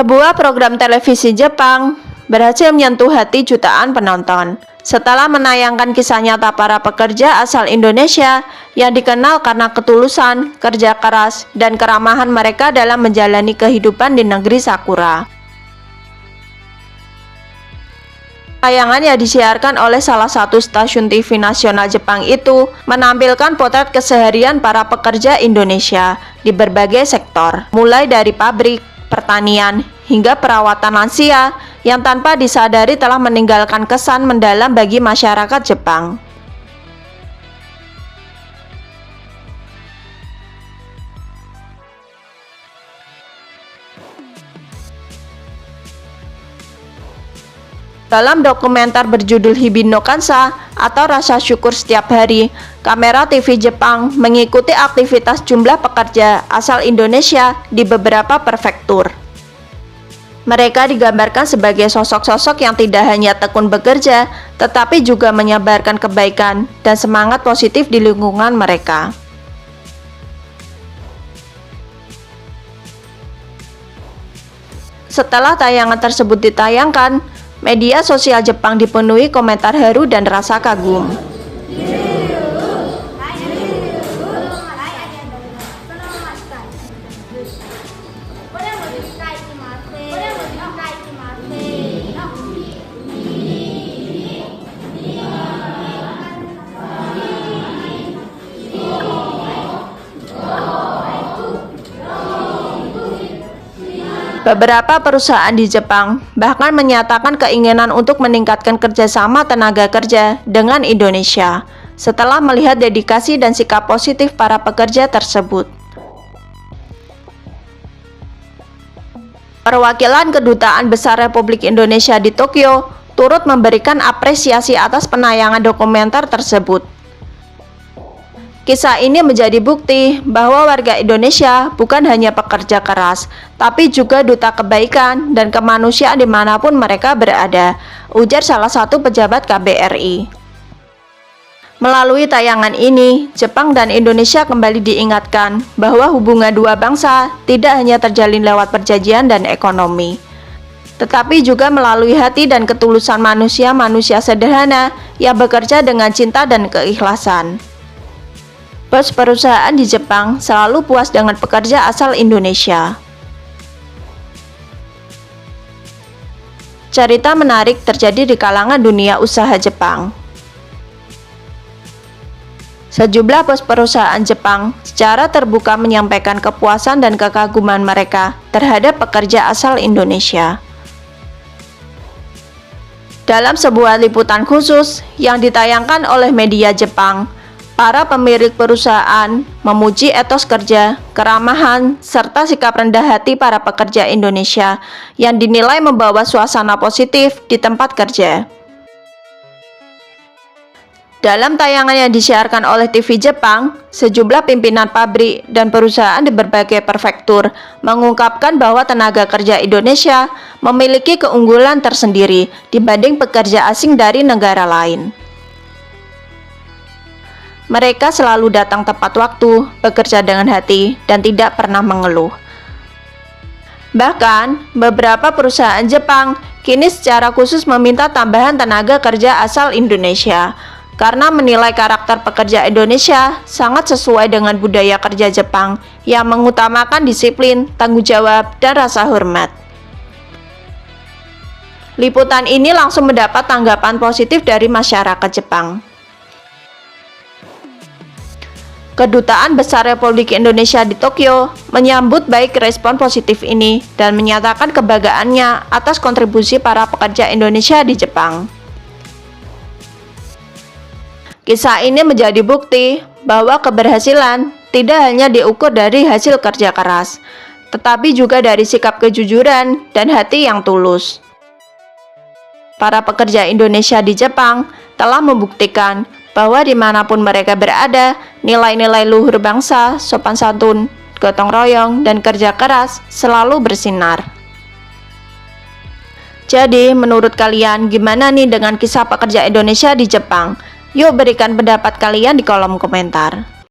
Sebuah program televisi Jepang berhasil menyentuh hati jutaan penonton setelah menayangkan kisah nyata para pekerja asal Indonesia yang dikenal karena ketulusan, kerja keras, dan keramahan mereka dalam menjalani kehidupan di negeri Sakura. Tayangan yang disiarkan oleh salah satu stasiun TV nasional Jepang itu menampilkan potret keseharian para pekerja Indonesia di berbagai sektor, mulai dari pabrik, pertanian, hingga perawatan lansia yang tanpa disadari telah meninggalkan kesan mendalam bagi masyarakat Jepang. Dalam dokumenter berjudul Hibi no Kansa atau Rasa Syukur Setiap Hari, kamera TV Jepang mengikuti aktivitas jumlah pekerja asal Indonesia di beberapa prefektur. Mereka digambarkan sebagai sosok-sosok yang tidak hanya tekun bekerja, tetapi juga menyebarkan kebaikan dan semangat positif di lingkungan mereka. Setelah tayangan tersebut ditayangkan, media sosial Jepang dipenuhi komentar haru dan rasa kagum. Beberapa perusahaan di Jepang bahkan menyatakan keinginan untuk meningkatkan kerjasama tenaga kerja dengan Indonesia setelah melihat dedikasi dan sikap positif para pekerja tersebut. Perwakilan Kedutaan Besar Republik Indonesia di Tokyo turut memberikan apresiasi atas penayangan dokumenter tersebut. Kisah ini menjadi bukti bahwa warga Indonesia bukan hanya pekerja keras, tapi juga duta kebaikan dan kemanusiaan dimanapun mereka berada, ujar salah satu pejabat KBRI. Melalui tayangan ini, Jepang dan Indonesia kembali diingatkan bahwa hubungan dua bangsa tidak hanya terjalin lewat perjanjian dan ekonomi, tetapi juga melalui hati dan ketulusan manusia-manusia sederhana yang bekerja dengan cinta dan keikhlasan. Bos perusahaan di Jepang selalu puas dengan pekerja asal Indonesia. Cerita menarik terjadi di kalangan dunia usaha Jepang. Sejumlah bos perusahaan Jepang secara terbuka menyampaikan kepuasan dan kekaguman mereka terhadap pekerja asal Indonesia. Dalam sebuah liputan khusus yang ditayangkan oleh media Jepang, para pemilik perusahaan memuji etos kerja, keramahan, serta sikap rendah hati para pekerja Indonesia yang dinilai membawa suasana positif di tempat kerja. Dalam tayangan yang disiarkan oleh TV Jepang, sejumlah pimpinan pabrik dan perusahaan di berbagai prefektur mengungkapkan bahwa tenaga kerja Indonesia memiliki keunggulan tersendiri dibanding pekerja asing dari negara lain. Mereka selalu datang tepat waktu, bekerja dengan hati, dan tidak pernah mengeluh. Bahkan, beberapa perusahaan Jepang kini secara khusus meminta tambahan tenaga kerja asal Indonesia karena menilai karakter pekerja Indonesia sangat sesuai dengan budaya kerja Jepang yang mengutamakan disiplin, tanggung jawab, dan rasa hormat. Liputan ini langsung mendapat tanggapan positif dari masyarakat Jepang. Kedutaan Besar Republik Indonesia di Tokyo menyambut baik respon positif ini dan menyatakan kebanggaannya atas kontribusi para pekerja Indonesia di Jepang. Kisah ini menjadi bukti bahwa keberhasilan tidak hanya diukur dari hasil kerja keras, tetapi juga dari sikap kejujuran dan hati yang tulus. Para pekerja Indonesia di Jepang telah membuktikan bahwa dimanapun mereka berada, nilai-nilai luhur bangsa, sopan santun, gotong royong, dan kerja keras selalu bersinar. Jadi, menurut kalian gimana nih dengan kisah pekerja Indonesia di Jepang? Yuk berikan pendapat kalian di kolom komentar.